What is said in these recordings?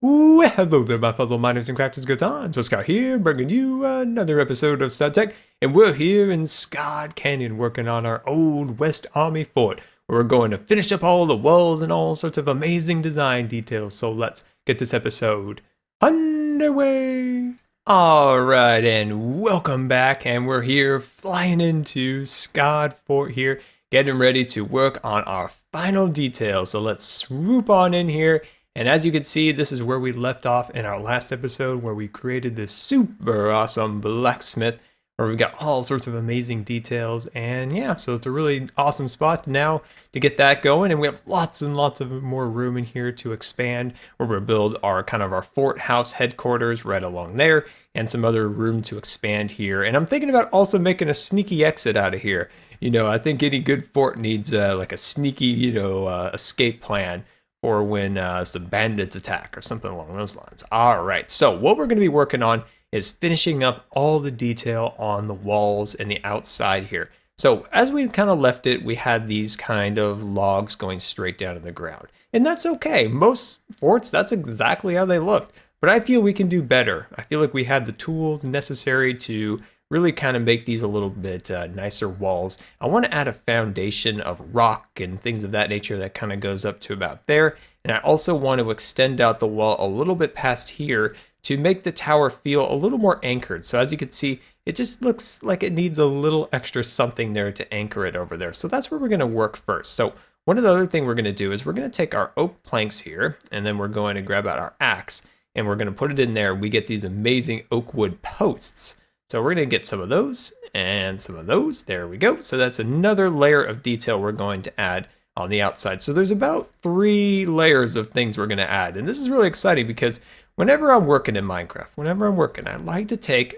Well, hello there, my fellow miners and crafters. GoodTimesWithScar here, bringing you another episode of StudTech, and we're here in Scott Canyon working on our old West Army fort, where we're going to finish up all the walls and all sorts of amazing design details. So let's get this episode underway. Alright, and welcome back, and we're here flying into Scott Fort here, getting ready to work on our final details. So let's swoop on in here. And as you can see, this is where we left off in our last episode, where we created this super awesome blacksmith, where we got all sorts of amazing details. And yeah, so it's a really awesome spot now to get that going. And we have lots and lots of more room in here to expand, where we'll build our kind of our fort house headquarters right along there, and some other room to expand here. And I'm thinking about also making a sneaky exit out of here. You know, I think any good fort needs like a sneaky, escape plan, or when some bandits attack or something along those lines. All right, so what we're going to be working on is finishing up all the detail on the walls and the outside here. So as we kind of left it, we had these kind of logs going straight down to the ground. And that's okay. Most forts, that's exactly how they looked. But I feel we can do better. I feel like we had the tools necessary to really kind of make these a little bit nicer walls. I want to add a foundation of rock and things of that nature that kind of goes up to about there. And I also want to extend out the wall a little bit past here to make the tower feel a little more anchored. So as you can see, it just looks like it needs a little extra something there to anchor it over there. So that's where we're going to work first. So one of the other things we're going to do is we're going to take our oak planks here, and then we're going to grab out our axe, and we're going to put it in there. We get these amazing oak wood posts. So we're going to get some of those and some of those. There we go. So that's another layer of detail we're going to add on the outside. So there's about 3 layers of things we're going to add. And this is really exciting because whenever I'm working in Minecraft, I like to take,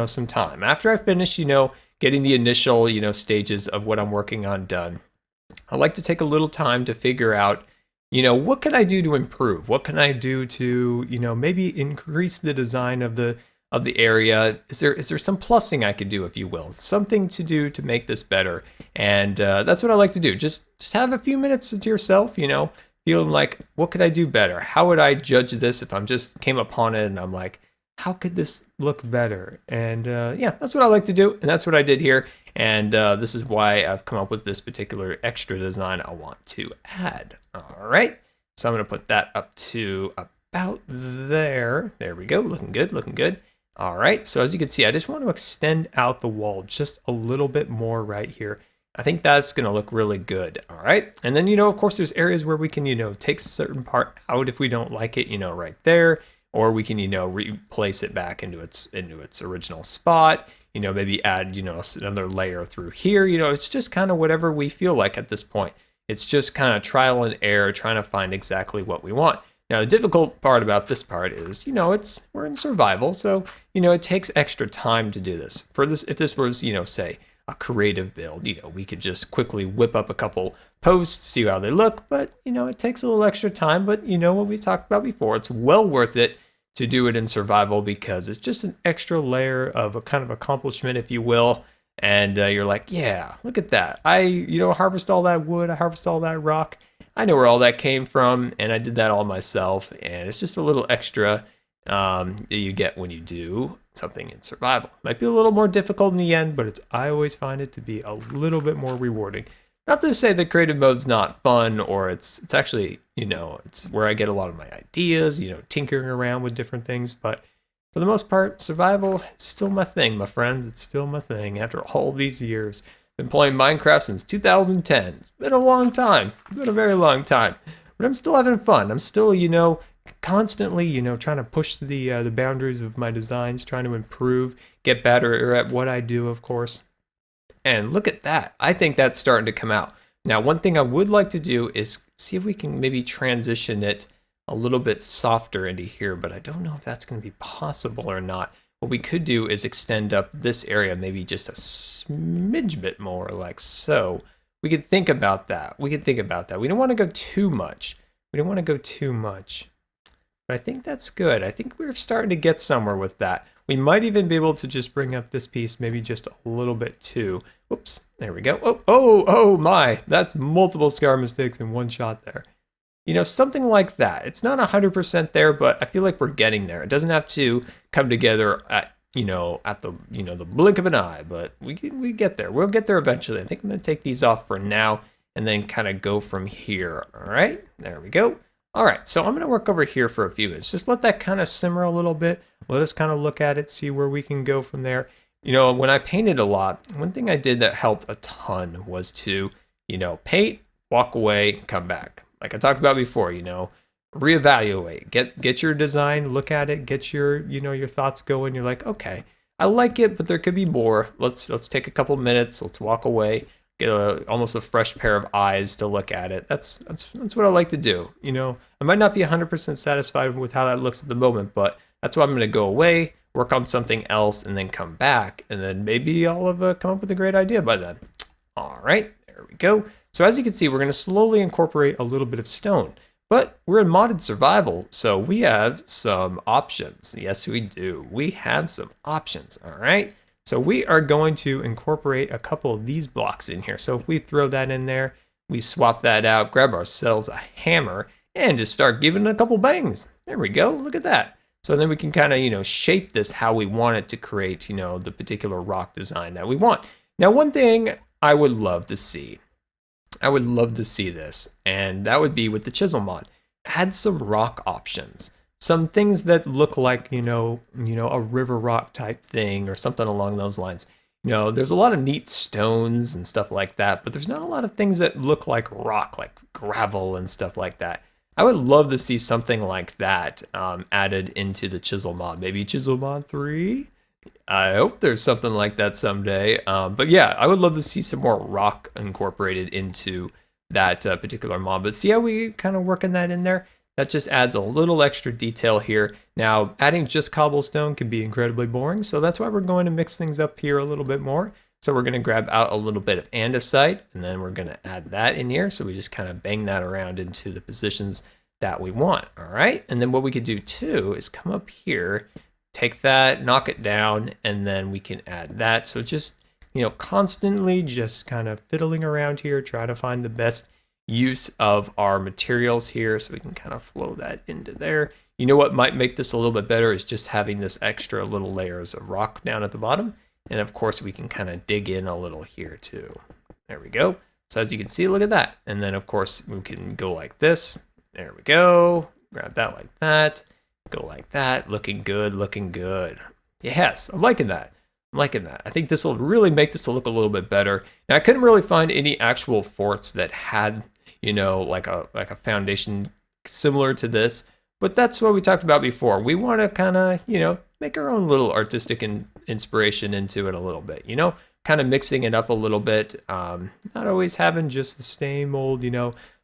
some time. After I finish, getting the initial, stages of what I'm working on done, I like to take a little time to figure out, what can I do to improve? What can I do to, maybe increase the design of the area? Is there some plussing I could do, if you will, something to do to make this better? And that's what I like to do. Just have a few minutes to yourself, feeling like, what could I do better? How would I judge this if I'm just came upon it and I'm like, how could this look better? And yeah, that's what I like to do, and that's what I did here. And this is why I've come up with this particular extra design I want to add. All right, so I'm gonna put that up to about there. There we go, looking good, looking good. All right, so as you can see, I just want to extend out the wall just a little bit more right here. I think that's going to look really good. All right, and then, of course, there's areas where we can, take a certain part out if we don't like it, right there, or we can, replace it back into its original spot. Maybe add, another layer through here. It's just kind of whatever we feel like at this point. It's just kind of trial and error, trying to find exactly what we want. Now, the difficult part about this part is, we're in survival, so, it takes extra time to do this. For this, if this was, say, a creative build, we could just quickly whip up a couple posts, see how they look, but, it takes a little extra time, but what we talked about before, it's well worth it to do it in survival because it's just an extra layer of a kind of accomplishment, if you will. And you're like, yeah, look at that. I, harvest all that wood, I harvest all that rock. I know where all that came from, and I did that all myself, and it's just a little extra that you get when you do something in survival. Might be a little more difficult in the end, but I always find it to be a little bit more rewarding. Not to say that creative mode's not fun, or it's actually, it's where I get a lot of my ideas, tinkering around with different things, but for the most part, survival is still my thing, my friends. It's still my thing after all these years. Been playing Minecraft since 2010. It's been a long time. It's been a very long time. But I'm still having fun. I'm still, constantly, trying to push the boundaries of my designs, trying to improve, get better at what I do, of course. And look at that. I think that's starting to come out. Now, one thing I would like to do is see if we can maybe transition it a little bit softer into here, but I don't know if that's going to be possible or not. What we could do is extend up this area maybe just a smidge bit more, like so. We could think about that. We don't want to go too much. But I think that's good. I think we're starting to get somewhere with that. We might even be able to just bring up this piece maybe just a little bit too. Whoops, there we go. Oh my, that's multiple scar mistakes in one shot there. You know, something like that. It's not 100% there, but I feel like we're getting there. It doesn't have to come together at, at the, the blink of an eye, but we get there. We'll get there eventually. I think I'm going to take these off for now and then kind of go from here. All right, there we go. All right, so I'm going to work over here for a few minutes. Just let that kind of simmer a little bit. Let us kind of look at it, see where we can go from there. When I painted a lot, one thing I did that helped a ton was to, paint, walk away, come back. Like I talked about before, reevaluate, get your design, look at it, get your, your thoughts going. You're like, okay, I like it, but there could be more. Let's take a couple minutes. Let's walk away, get almost a fresh pair of eyes to look at it. That's what I like to do. I might not be 100% satisfied with how that looks at the moment, but that's why I'm going to go away, work on something else, and then come back, and then maybe I'll have come up with a great idea by then. All right, there we go. So as you can see, we're going to slowly incorporate a little bit of stone, but we're in modded survival, so we have some options. Yes, we do. We have some options, all right? So we are going to incorporate a couple of these blocks in here. So if we throw that in there, we swap that out, grab ourselves a hammer, and just start giving it a couple bangs. There we go, look at that. So then we can kind of, shape this how we want it to create, the particular rock design that we want. Now, one thing I would love to see, this, and that would be with the chisel mod. Add some rock options, some things that look like, a river rock type thing or something along those lines. There's a lot of neat stones and stuff like that, but there's not a lot of things that look like rock, like gravel and stuff like that. I would love to see something like that added into the chisel mod. Maybe chisel mod 3? I hope there's something like that someday. But yeah, I would love to see some more rock incorporated into that particular mod. But see how we kind of working that in there? That just adds a little extra detail here. Now, adding just cobblestone can be incredibly boring, so that's why we're going to mix things up here a little bit more. So we're going to grab out a little bit of andesite, and then we're going to add that in here. So we just kind of bang that around into the positions that we want, all right? And then what we could do too is come up here, take that, knock it down, and then we can add that. So just, constantly just kind of fiddling around here, try to find the best use of our materials here so we can kind of flow that into there. What might make this a little bit better is just having this extra little layers of rock down at the bottom. And of course we can kind of dig in a little here too. There we go. So as you can see, look at that. And then of course we can go like this. There we go. Grab that like that. Go like that. Looking good, looking good. Yes, I'm liking that. I'm liking that. I think this will really make this look a little bit better. Now I couldn't really find any actual forts that had, like a foundation similar to this. But that's what we talked about before. We want to kind of, make our own little artistic inspiration into it a little bit, kind of mixing it up a little bit. Not always having just the same old,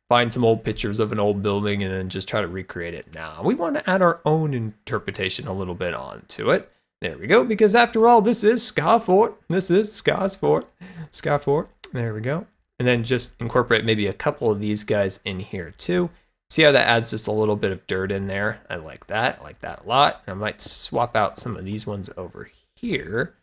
find some old pictures of an old building and then just try to recreate it. Now, we want to add our own interpretation a little bit onto it. There we go, because after all, this is Scar Fort. This is Scar's Fort. Scar Fort. There we go. And then just incorporate maybe a couple of these guys in here too. See how that adds just a little bit of dirt in there? I like that a lot. I might swap out some of these ones over here.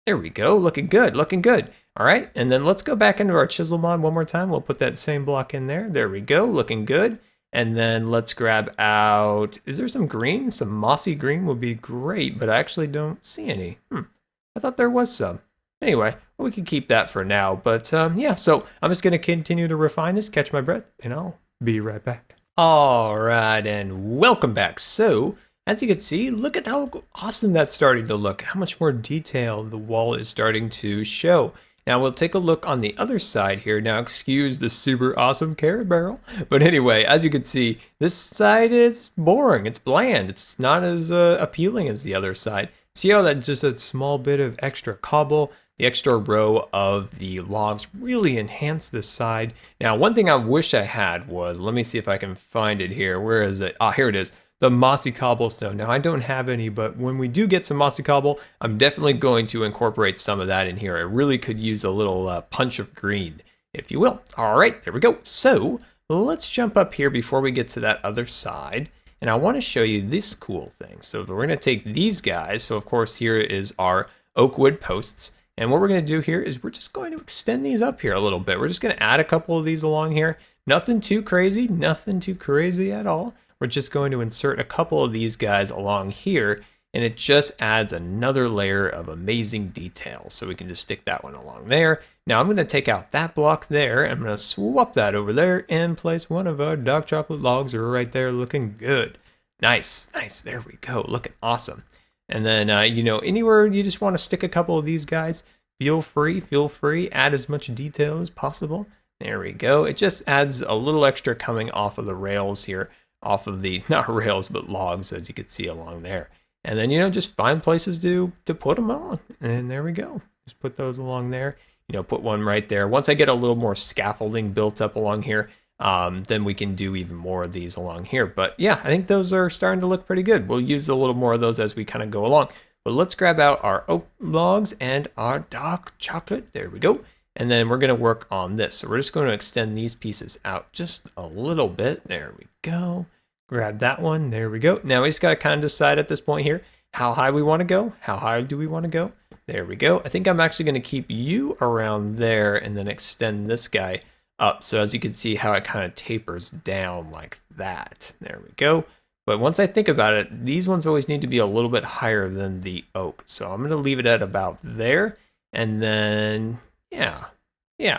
There we go, looking good, looking good. All right, and then let's go back into our chisel mod one more time. We'll put that same block in there. There we go, looking good. And then let's grab out, is there some green? Some mossy green would be great, but I actually don't see any. I thought there was some. Anyway, well, we can keep that for now. But yeah, so I'm just gonna continue to refine this, catch my breath, and I'll be right back. All right, and welcome back. So, as you can see, look at how awesome that's starting to look. How much more detail the wall is starting to show. Now we'll take a look on the other side here. Now excuse the super awesome carrot barrel. But anyway, as you can see, this side is boring. It's bland. It's not as appealing as the other side. See how that just a small bit of extra cobble, the extra row of the logs really enhance this side. Now, one thing I wish I had was, let me see if I can find it here. Where is it? Ah, here it is. The mossy cobblestone. Now I don't have any, but when we do get some mossy cobble, I'm definitely going to incorporate some of that in here. I really could use a little punch of green, if you will. All right, there we go. So let's jump up here before we get to that other side. And I want to show you this cool thing. So we're going to take these guys. So of course here is our oak wood posts. And what we're going to do here is we're just going to extend these up here a little bit. We're just going to add a couple of these along here. Nothing too crazy, nothing too crazy at all. We're just going to insert a couple of these guys along here, and it just adds another layer of amazing detail. So we can just stick that one along there. Now I'm going to take out that block there. I'm going to swap that over there and place one of our dark chocolate logs right there, looking good. Nice, nice. There we go. Looking awesome. And then, you know, anywhere you just want to stick a couple of these guys, feel free. Add as much detail as possible. There we go. It just adds a little extra coming off of the rails here, off of the, not rails, but logs, as you can see along there. And then, you know, just find places to put them on. And there we go. Just put those along there. You know, put one right there. Once I get a little more scaffolding built up along here, then we can do even more of these along here. But yeah, I think those are starting to look pretty good. We'll use a little more of those as we kind of go along. But let's grab out our oak logs and our dark chocolate. There we go. And then we're going to work on this. So we're just going to extend these pieces out just a little bit. There we go. Grab that one. There we go. Now we just got to kind of decide at this point here how high we want to go. How high do we want to go? There we go. I think I'm actually going to keep you around there and then extend this guy up. So as you can see how it kind of tapers down like that. There we go. But once I think about it, these ones always need to be a little bit higher than the oak. So I'm going to leave it at about there. And then, yeah,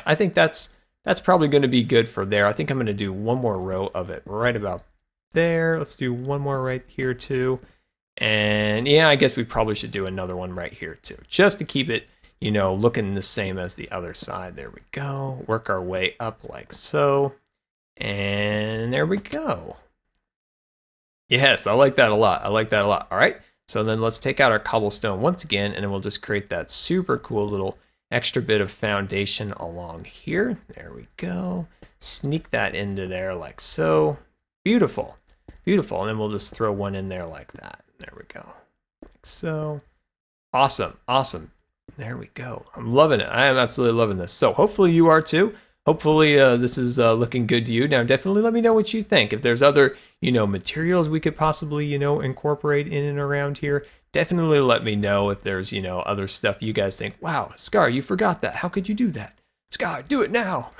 I think that's probably going to be good for there. I think I'm going to do one more row of it right about there. Let's do one more right here too. And yeah, I guess we probably should do another one right here too, just to keep it, you know, looking the same as the other side. There we go. Work our way up like so. And there we go. Yes, I like that a lot. All right. So then let's take out our cobblestone once again, and then we'll just create that super cool little extra bit of foundation along here. There we go. Sneak that into there like so. Beautiful. Beautiful. And then we'll just throw one in there like that. There we go. Like so. Awesome. Awesome. There we go. I'm loving it. I am absolutely loving this. So hopefully you are too. Hopefully this is looking good to you. Now definitely let me know what you think. If there's other, you know, materials we could possibly, you know, incorporate in and around here, definitely let me know. If there's, you know, other stuff you guys think, wow, Scar, you forgot that. How could you do that? Scar, do it now.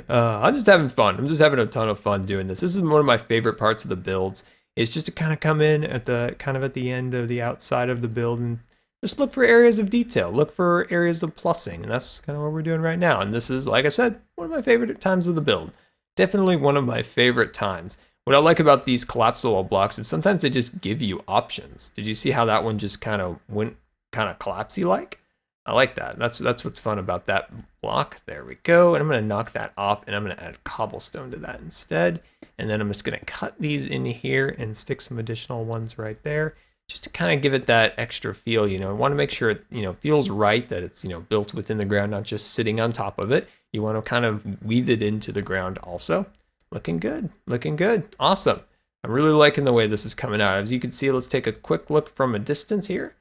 I'm just having fun. I'm just having a ton of fun doing this. This is one of my favorite parts of the builds. It's just to kind of come in at the end of the outside of the build and just look for areas of detail, look for areas of plussing, and that's kind of what we're doing right now. And this is, like I said, one of my favorite times of the build. Definitely one of my favorite times. What I like about these collapsible blocks is sometimes they just give you options. Did you see how that one just kind of went kind of collapsy like? I like that. That's what's fun about that block. There we go. And I'm going to knock that off, and I'm going to add cobblestone to that instead. And then I'm just going to cut these in here and stick some additional ones right there, just to kind of give it that extra feel. You know, I want to make sure it, you know, feels right, that it's, you know, built within the ground, not just sitting on top of it. You want to kind of weave it into the ground also. Looking good. Looking good. Awesome. I'm really liking the way this is coming out. As you can see, let's take a quick look from a distance here.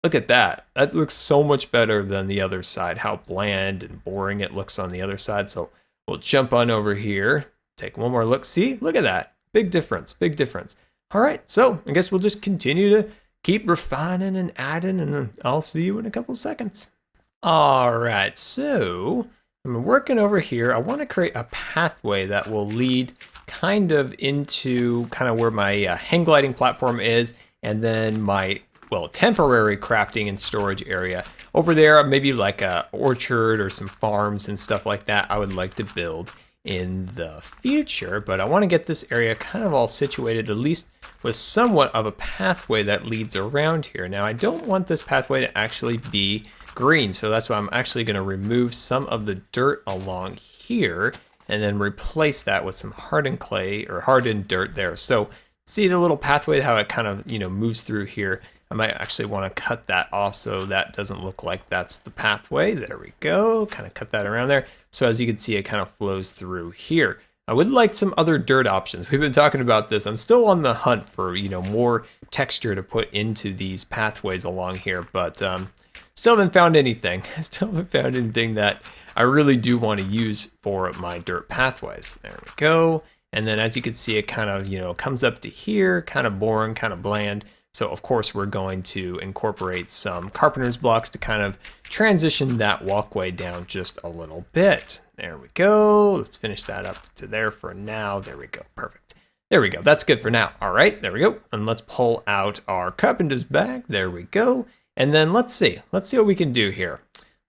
Look at that. That looks so much better than the other side, how bland and boring it looks on the other side. So we'll jump on over here, take one more look. See, look at that. Big difference, big difference. All right, so I guess we'll just continue to keep refining and adding, and I'll see you in a couple seconds. All right, so I'm working over here. I want to create a pathway that will lead kind of into kind of where my hang gliding platform is, and then my, well, temporary crafting and storage area. Over there, maybe like a orchard or some farms and stuff like that I would like to build in the future, but I want to get this area kind of all situated, at least with somewhat of a pathway that leads around here. Now, I don't want this pathway to actually be green, so that's why I'm actually going to remove some of the dirt along here and then replace that with some hardened clay or hardened dirt there. So see the little pathway, how it kind of, you know, moves through here. I might actually want to cut that off so that doesn't look like that's the pathway. There we go. Kind of cut that around there. So as you can see, it kind of flows through here. I would like some other dirt options. We've been talking about this. I'm still on the hunt for, you know, more texture to put into these pathways along here, but still haven't found anything. I still haven't found anything that I really do want to use for my dirt pathways. There we go. And then as you can see, it kind of, you know, comes up to here, kind of boring, kind of bland. So of course we're going to incorporate some carpenter's blocks to kind of transition that walkway down just a little bit. There we go. Let's finish that up to there for now. There we go. Perfect. There we go. That's good for now. All right, there we go. And let's pull out our carpenter's bag. There we go. And then let's see what we can do here.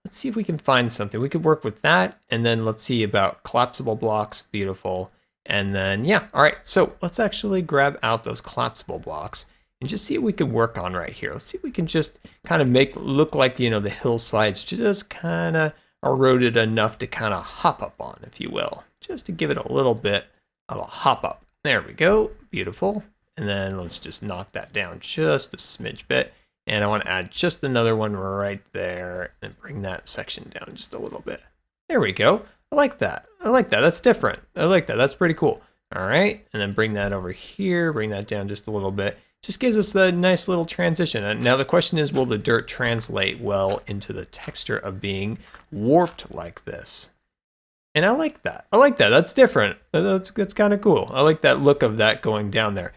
Let's see if we can find something. We could work with that. And then let's see about collapsible blocks. Beautiful. And then, yeah. All right, so let's actually grab out those collapsible blocks and just see what we can work on right here. Let's see if we can just kind of make look like, the hillsides just kind of eroded enough to kind of hop up on, if you will. Just to give it a little bit of a hop up. There we go. Beautiful. And then let's just knock that down just a smidge bit. And I want to add just another one right there and bring that section down just a little bit. There we go. I like that. I like that. That's different. I like that. That's pretty cool. All right. And then bring that over here. Bring that down just a little bit. Just gives us the nice little transition. And now the question is, will the dirt translate well into the texture of being warped like this? And I like that. I like that. That's different. That's kind of cool. I like that look of that going down there.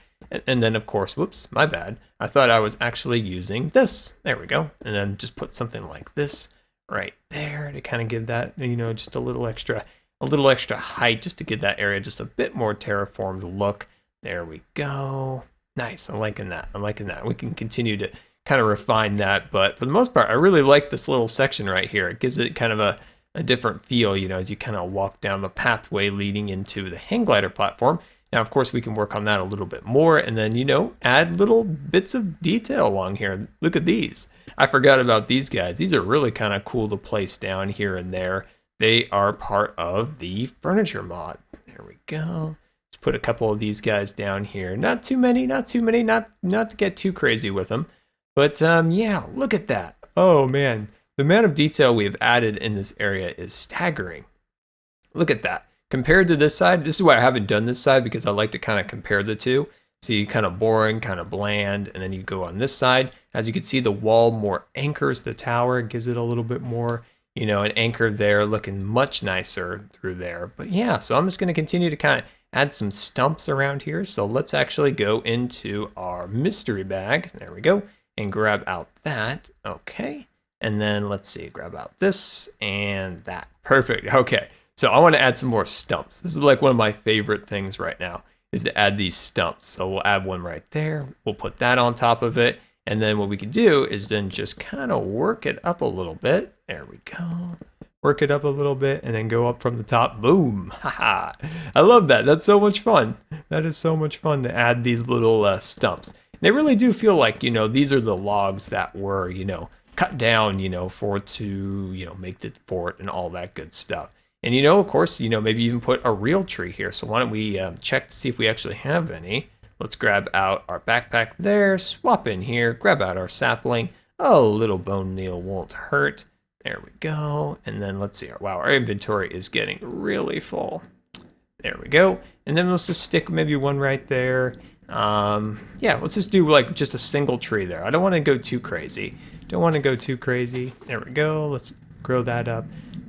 And then, of course, whoops, my bad. I thought I was actually using this. There we go. And then just put something like this right there to kind of give that, just a little extra height, just to give that area just a bit more terraformed look. There we go. Nice. I'm liking that. I'm liking that. We can continue to kind of refine that. But for the most part, I really like this little section right here. It gives it kind of a different feel, as you kind of walk down the pathway leading into the hang glider platform. Now, of course, we can work on that a little bit more and then, add little bits of detail along here. Look at these. I forgot about these guys. These are really kind of cool to place down here and there. They are part of the furniture mod. There we go. Let's put a couple of these guys down here. Not too many, not to get too crazy with them. But yeah, look at that. Oh man, the amount of detail we have added in this area is staggering. Look at that. Compared to this side, this is why I haven't done this side, because I like to kind of compare the two. See, kind of boring, kind of bland, and then you go on this side. As you can see, the wall more anchors the tower, gives it a little bit more, an anchor there, looking much nicer through there. But yeah, so I'm just going to continue to kind of add some stumps around here. So let's actually go into our mystery bag. There we go. And grab out that. Okay. And then let's see, grab out this and that. Perfect. Okay. So I want to add some more stumps. This is like one of my favorite things right now, is to add these stumps. So we'll add one right there. We'll put that on top of it. And then what we can do is then just kind of work it up a little bit. There we go. Work it up a little bit and then go up from the top. Boom. Haha. I love that. That's so much fun. That is so much fun to add these little stumps. They really do feel like, these are the logs that were, cut down, to, make the fort and all that good stuff. And, of course, maybe even put a real tree here. So why don't we check to see if we actually have any. Let's grab out our backpack there, swap in here, grab out our sapling. A little bone meal won't hurt. There we go. And then let's see. Wow, our inventory is getting really full. There we go. And then let's just stick maybe one right there. Yeah, let's just do like just a single tree there. I don't want to go too crazy. There we go. Let's grow that up.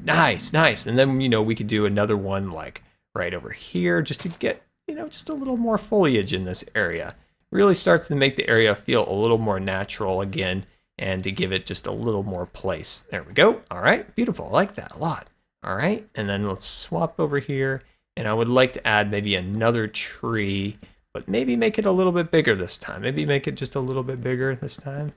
Nice, nice. And then, we could do another one like right over here just to get, just a little more foliage in this area. Really starts to make the area feel a little more natural again and to give it just a little more place. There we go. All right, beautiful. I like that a lot. All right, and then let's swap over here. And I would like to add maybe another tree, but maybe make it a little bit bigger this time. Maybe make it just a little bit bigger this time.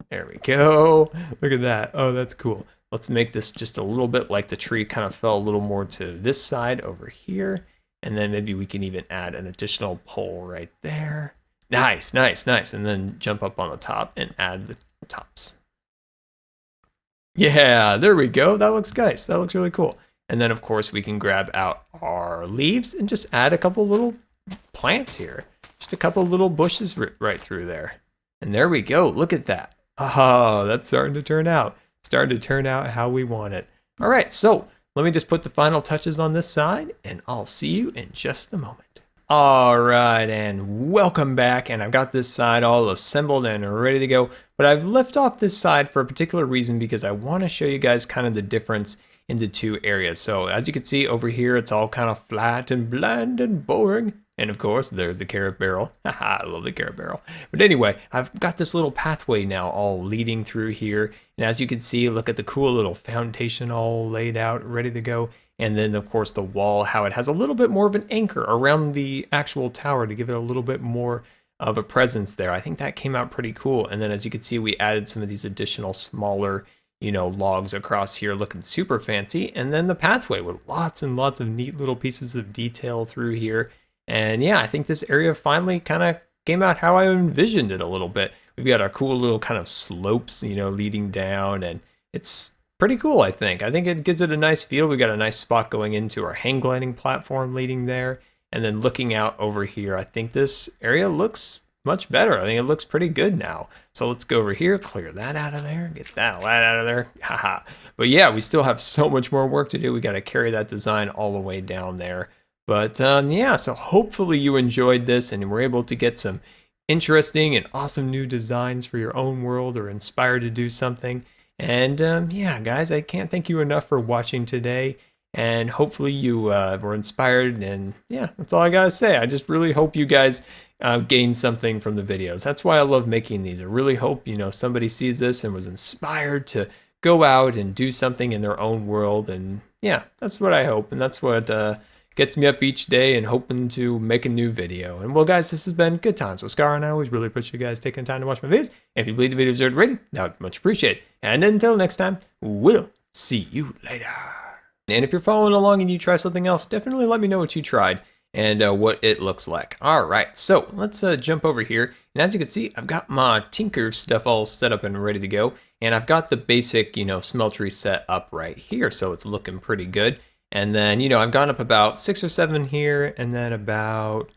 There we go. Look at that. Oh, that's cool. Let's make this just a little bit like the tree kind of fell a little more to this side over here. And then maybe we can even add an additional pole right there. Nice, nice, nice. And then jump up on the top and add the tops. Yeah, there we go. That looks nice. That looks really cool. And then, of course, we can grab out our leaves and just add a couple little plants here. Just a couple little bushes right through there. And there we go. Look at that. Oh, that's starting to turn out. Starting to turn out how we want it. All right, so let me just put the final touches on this side, and I'll see you in just a moment. All right, and welcome back. And I've got this side all assembled and ready to go. But I've left off this side for a particular reason, because I want to show you guys kind of the difference in the two areas. So as you can see over here, it's all kind of flat and bland and boring. And of course, there's the carrot barrel. Haha, I love the carrot barrel. But anyway, I've got this little pathway now all leading through here. And as you can see, look at the cool little foundation all laid out, ready to go. And then of course the wall, how it has a little bit more of an anchor around the actual tower to give it a little bit more of a presence there. I think that came out pretty cool. And then as you can see, we added some of these additional smaller, logs across here looking super fancy. And then the pathway with lots and lots of neat little pieces of detail through here. And yeah, I think this area finally kind of came out how I envisioned it a little bit. We've got our cool little kind of slopes, leading down, and it's pretty cool, I think. I think it gives it a nice feel. We got a nice spot going into our hang gliding platform leading there. And then looking out over here, I think this area looks much better. I think it looks pretty good now. So let's go over here, clear that out of there, get that out of there. Haha. But yeah, we still have so much more work to do. We got to carry that design all the way down there. But yeah, so hopefully you enjoyed this and were able to get some interesting and awesome new designs for your own world or inspired to do something. And yeah, guys, I can't thank you enough for watching today. And hopefully you were inspired, and yeah, that's all I gotta say. I just really hope you guys gained something from the videos. That's why I love making these. I really hope, somebody sees this and was inspired to go out and do something in their own world. And yeah, that's what I hope. And that's what gets me up each day and hoping to make a new video. And well, guys, this has been Good Times with Scar, and I always really appreciate you guys taking time to watch my videos. And if you believe the video deserved a rating, that would be much appreciated. And until next time, we'll see you later. And if you're following along and you try something else, definitely let me know what you tried and what it looks like. All right, so let's jump over here. And as you can see, I've got my Tinker stuff all set up and ready to go. And I've got the basic, smeltery set up right here. So it's looking pretty good. And then, I've gone up about 6 or 7 here, and then about